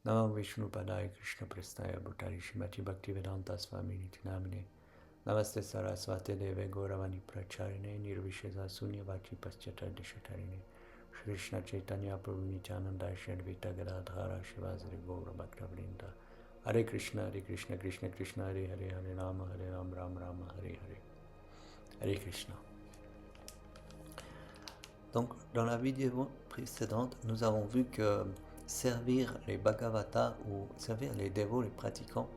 Namo Vishnu Padaya Krishna Prasthaya Bhutali Shrimati Bhaktivedanta Swami Niti Namine Namaste Saraswate Deve Gauravani Pracharine Nirvishesa Sunyavati Paschata Deshatarine Shri Krishna Chaitanya Prabhu Nityananda Shri Advaita Gadadhara Shivasari Gaura Bhaktavrinda Hare Krishna Krishna Krishna Hare Hare Hare Rama Rama Rama Hare Hare Hare Krishna. Donc, dans la vidéo précédente, nous avons vu que servir les Bhagavatas ou servir les dévots, les pratiquants,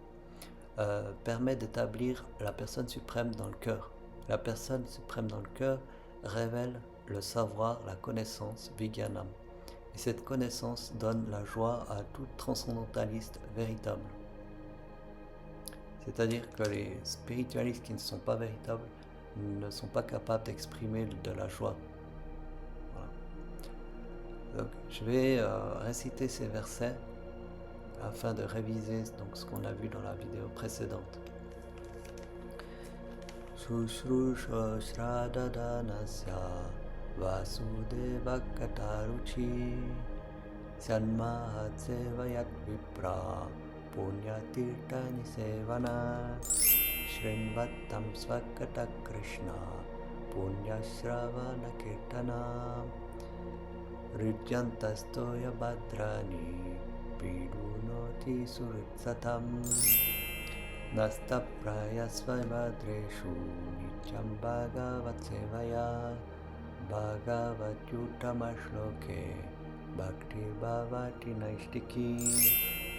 permet d'établir la personne suprême dans le cœur. La personne suprême dans le cœur révèle le savoir, la connaissance, Vijnanam. Et cette connaissance donne la joie à tout transcendentaliste véritable. C'est-à-dire que les spiritualistes qui ne sont pas véritables ne sont pas capables d'exprimer de la joie. Donc, je vais réciter ces versets afin de réviser donc, ce qu'on a vu dans la vidéo précédente. Shushrusha Shradhadanasya Vasudeva Kataruchi Sanmahatsevayat Vipra Punyatirtani Sevana Shrinvattam Svakata Krishna Punyashravana Kirtana Rijyantastoya Bhadrani Vidunoti Suritsatam Nastaprayasva Bhadreshu Nityam Bhagavat Sevaya Bhagavat Yutamashloke Bhakti Bhavati Naishtiki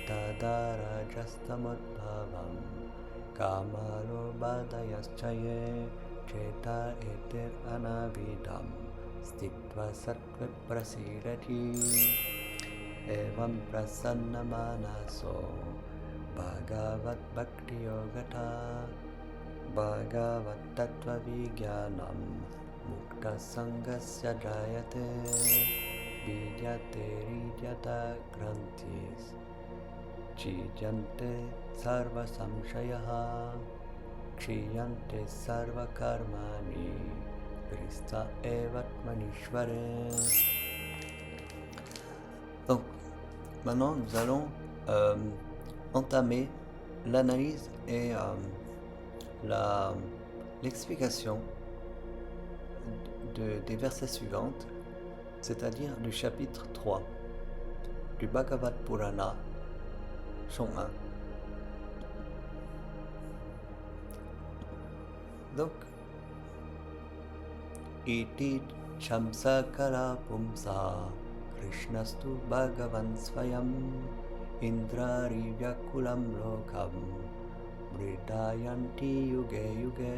Tadarajastamodbhavam Kamalo Bhadayaschaye Cheta Eter Anavidam Stitva Sattvat Prasidati Evam Prasanna Manaso Bhagavat Bhakti Yogata Bhagavat Tattva Vijnanam Mukta Sangasya Jayate Vidyate Ridyata Grantis Chijante Sarva Samshayaha Kshiyante Sarva Karmani Krista Evat Manishvare. Donc, maintenant nous allons entamer l'analyse et l'explication des versets suivants, c'est-à-dire du chapitre 3 du Bhagavad Purana, son 1. Donc, Iti Chamsakara Pumsa Krishnastu Bhagavan Svayam Indrari Vyakulam Lokam Vridayanti Yuge Yuge.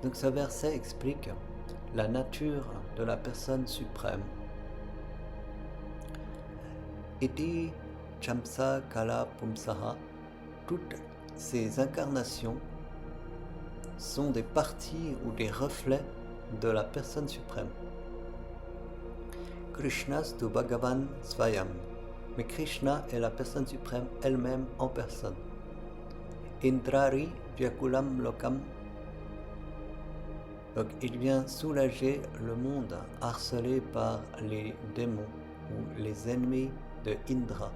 Donc ce verset explique la nature de la personne suprême. Iti Chamsa Kala Pumsaha, toutes ces incarnations sont des parties ou des reflets de la personne suprême. Krishnastu Bhagavan Svayam. Mais Krishna est la personne suprême elle-même en personne. Indrari Vyakulam Lokam. Donc il vient soulager le monde harcelé par les démons ou les ennemis de Indra.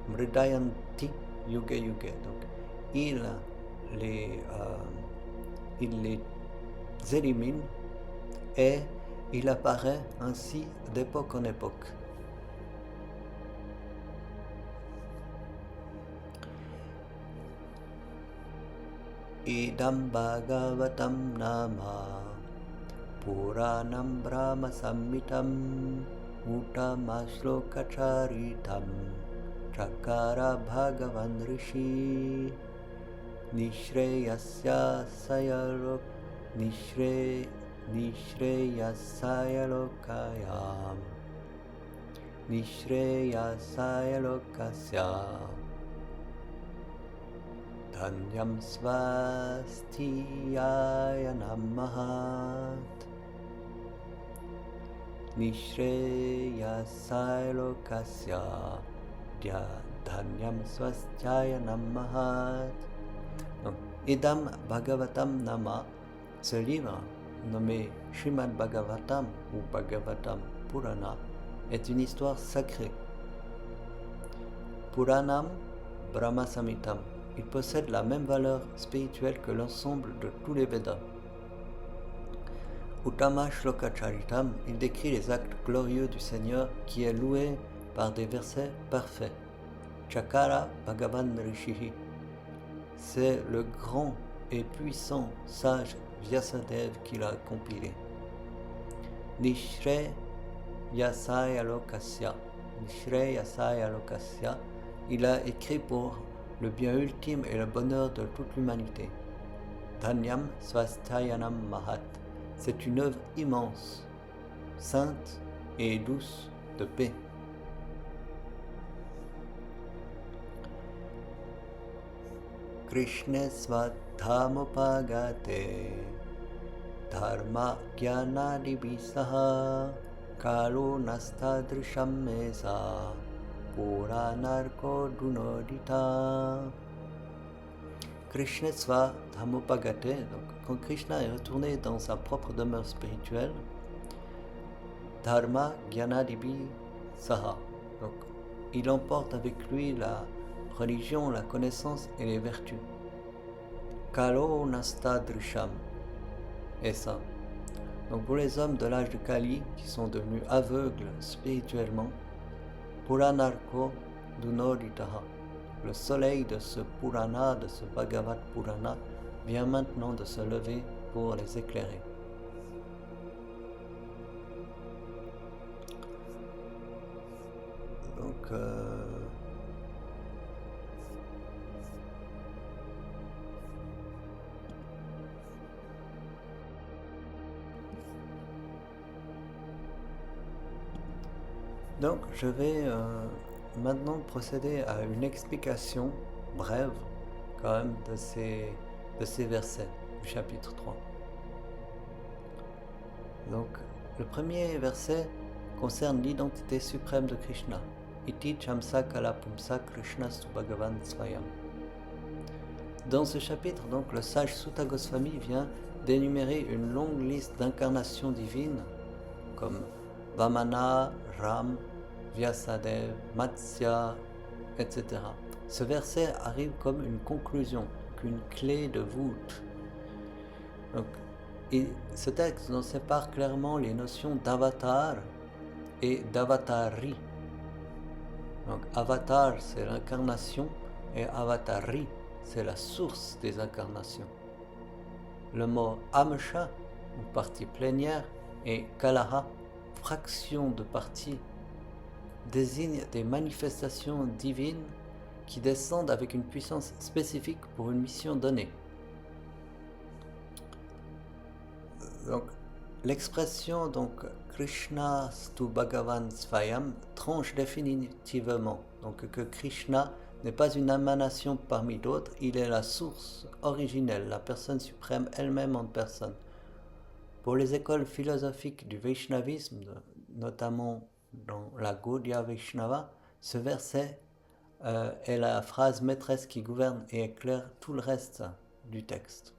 Mridayanti Yuge Yuge. Donc il les élimine et il apparaît ainsi d'époque en époque. Idam Bhagavatam Nama Puranam Brahma Samhitam Utamashloka-charitam Chakara Bhagavan Rishi Nishreyasya Sayalok Nishreyasayalokayam Nishreyasayalokasya Dhanyam Svastiyaya Namahat Nishreyasayalokasya Dhanyam Swastiyaya Namahat. Donc, Idam Bhagavatam Nama, ce livre nommé Srimad Bhagavatam ou Bhagavatam Purana est une histoire sacrée Puranam Brahma Samhitam. Il possède la même valeur spirituelle que l'ensemble de tous les Védas. Uttama Shloka Charitam, il décrit les actes glorieux du Seigneur qui est loué par des versets parfaits. Chakara Bhagavan Rishihi, c'est le grand et puissant sage Vyasadev qui l'a compilé. Nishre Yasaya Lokasya, Nishre Yasaya Lokasya, il a écrit pour le bien ultime et le bonheur de toute l'humanité. Dhanyam Svastayanam Mahat, c'est une œuvre immense, sainte et douce de paix. Krishna Svathamopagate Dharma Gyanadibisaha Kalo Nastadrisham Mesa Puranarko Dunodita. Krishna Svathamopagate, donc quand Krishna est retourné dans sa propre demeure spirituelle, Dharma Gyanadibi Saha, donc il emporte avec lui la religion, la connaissance et les vertus. Kalo Nastadrisham, et ça. Donc pour les hommes de l'âge de Kali qui sont devenus aveugles spirituellement, Puranarko Dunoditaha, le soleil de ce Purana, de ce Bhagavad Purana, vient maintenant de se lever pour les éclairer. Donc, je vais maintenant procéder à une explication brève quand même de ces versets du chapitre 3. Donc, le premier verset concerne l'identité suprême de Krishna. Iti chamsa kala pumsa Krishna stu Bhagavan Svayam. Dans ce chapitre, donc, le sage Sutta Goswami vient d'énumérer une longue liste d'incarnations divines comme Vamana, Ram, Vyasadev, Matsya, etc. Ce verset arrive comme une conclusion, une clé de voûte. Donc, et ce texte nous sépare clairement les notions d'avatar et d'avatari. Donc, avatar, c'est l'incarnation, et avatari, c'est la source des incarnations. Le mot amsha, une partie plénière, et kalaha, fraction de partie, désigne des manifestations divines qui descendent avec une puissance spécifique pour une mission donnée. Donc, l'expression Krishna stu Bhagavan Svayam tranche définitivement donc que Krishna n'est pas une émanation parmi d'autres, il est la source originelle, la personne suprême elle-même en personne. Pour les écoles philosophiques du Vaishnavisme, notamment dans la Gaudiya Vaishnava, ce verset est la phrase maîtresse qui gouverne et éclaire tout le reste du texte.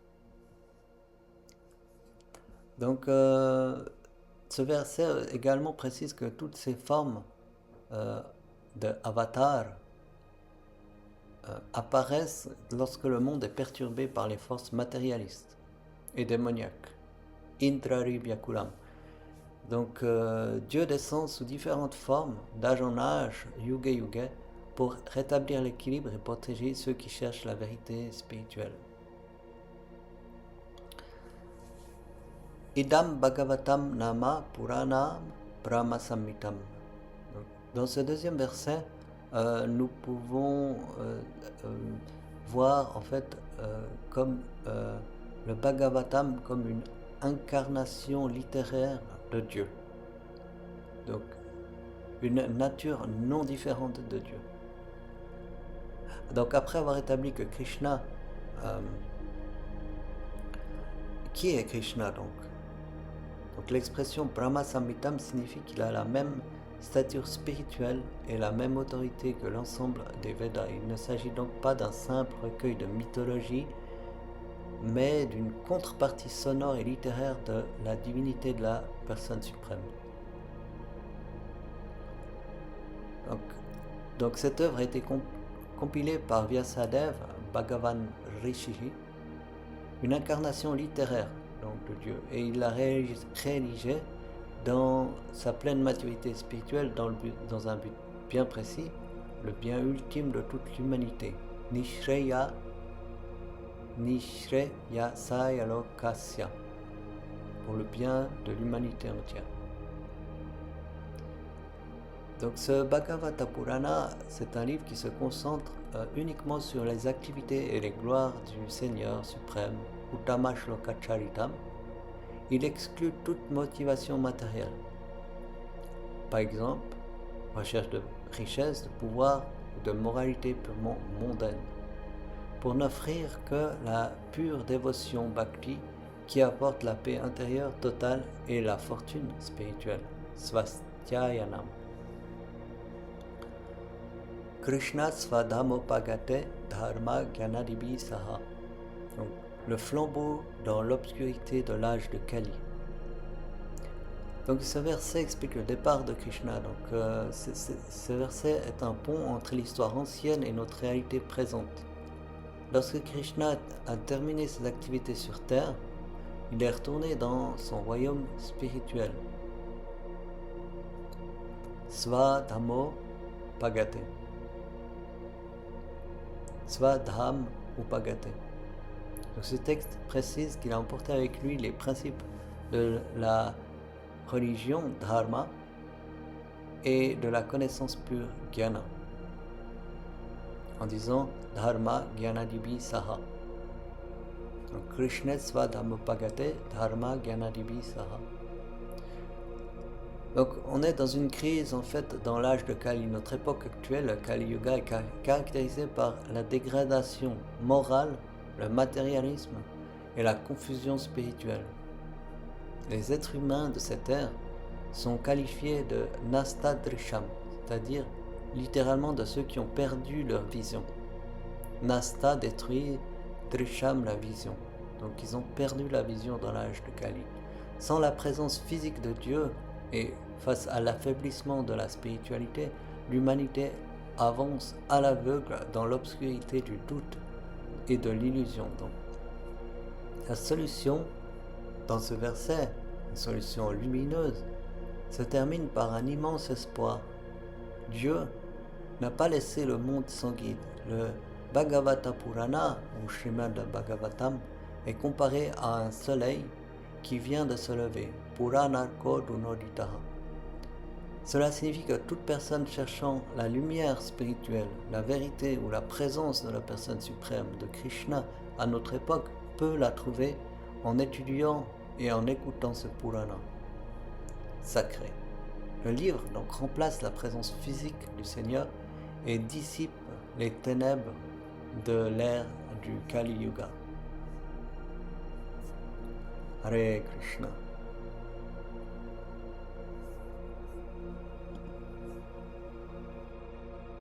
Donc, ce verset également précise que toutes ces formes d'avatar apparaissent lorsque le monde est perturbé par les forces matérialistes et démoniaques. Indrari Vyakulam. Donc, Dieu descend sous différentes formes, d'âge en âge, yuga yuga, pour rétablir l'équilibre et protéger ceux qui cherchent la vérité spirituelle. Idam Bhagavatam Nama Puranam Brahma Samhitam. Dans ce deuxième verset, nous pouvons voir en fait comme le Bhagavatam comme une incarnation littéraire de Dieu. Donc, une nature non différente de Dieu. Donc, après avoir établi que Krishna, qui est Krishna donc l'expression Brahma Samhitam signifie qu'il a la même stature spirituelle et la même autorité que l'ensemble des Védas. Il ne s'agit donc pas d'un simple recueil de mythologie, mais d'une contrepartie sonore et littéraire de la divinité de la personne suprême. Donc cette œuvre a été compilé par Vyasadeva Bhagavan Rishihi, une incarnation littéraire donc, de Dieu, et il l'a rédigé dans sa pleine maturité spirituelle dans un but bien précis, le bien ultime de toute l'humanité, Nishreya Sayalokasya, pour le bien de l'humanité entière. Donc ce Bhagavata Purana, c'est un livre qui se concentre uniquement sur les activités et les gloires du Seigneur suprême, Uttama Shloka Charitam. Il exclut toute motivation matérielle. Par exemple, recherche de richesse, de pouvoir ou de moralité purement mondaine, pour n'offrir que la pure dévotion bhakti qui apporte la paix intérieure totale et la fortune spirituelle, Svastyayanam. Krishna Svadhamopagate Dharma Gyanadibi Saha. Donc, le flambeau dans l'obscurité de l'âge de Kali. Donc ce verset explique le départ de Krishna. Donc ce verset est un pont entre l'histoire ancienne et notre réalité présente. Lorsque Krishna a terminé ses activités sur terre, il est retourné dans son royaume spirituel. Svadhamo Pagate. Svadham Upagate. Donc ce texte précise qu'il a emporté avec lui les principes de la religion, dharma, et de la connaissance pure, jnana, en disant dharma jnanadibi saha. Donc Krishna svadhamopagate dharma jnanadibi saha. Donc on est dans une crise en fait dans l'âge de Kali. Notre époque actuelle, le Kali Yuga, est caractérisée par la dégradation morale, le matérialisme et la confusion spirituelle. Les êtres humains de cette ère sont qualifiés de Nastadrisham, c'est-à-dire littéralement de ceux qui ont perdu leur vision. Nasta détruit, Drisham la vision. Donc ils ont perdu la vision dans l'âge de Kali. Sans la présence physique de Dieu et face à l'affaiblissement de la spiritualité, l'humanité avance à l'aveugle dans l'obscurité du doute et de l'illusion. Donc, la solution dans ce verset, une solution lumineuse, se termine par un immense espoir. Dieu n'a pas laissé le monde sans guide. Le Bhagavata Purana, ou Srimad Bhagavatam, est comparé à un soleil qui vient de se lever, Puranarko Dunoditaha. Cela signifie que toute personne cherchant la lumière spirituelle, la vérité ou la présence de la personne suprême de Krishna à notre époque peut la trouver en étudiant et en écoutant ce Purana sacré. Le livre donc remplace la présence physique du Seigneur et dissipe les ténèbres de l'ère du Kali Yuga. Hare Krishna.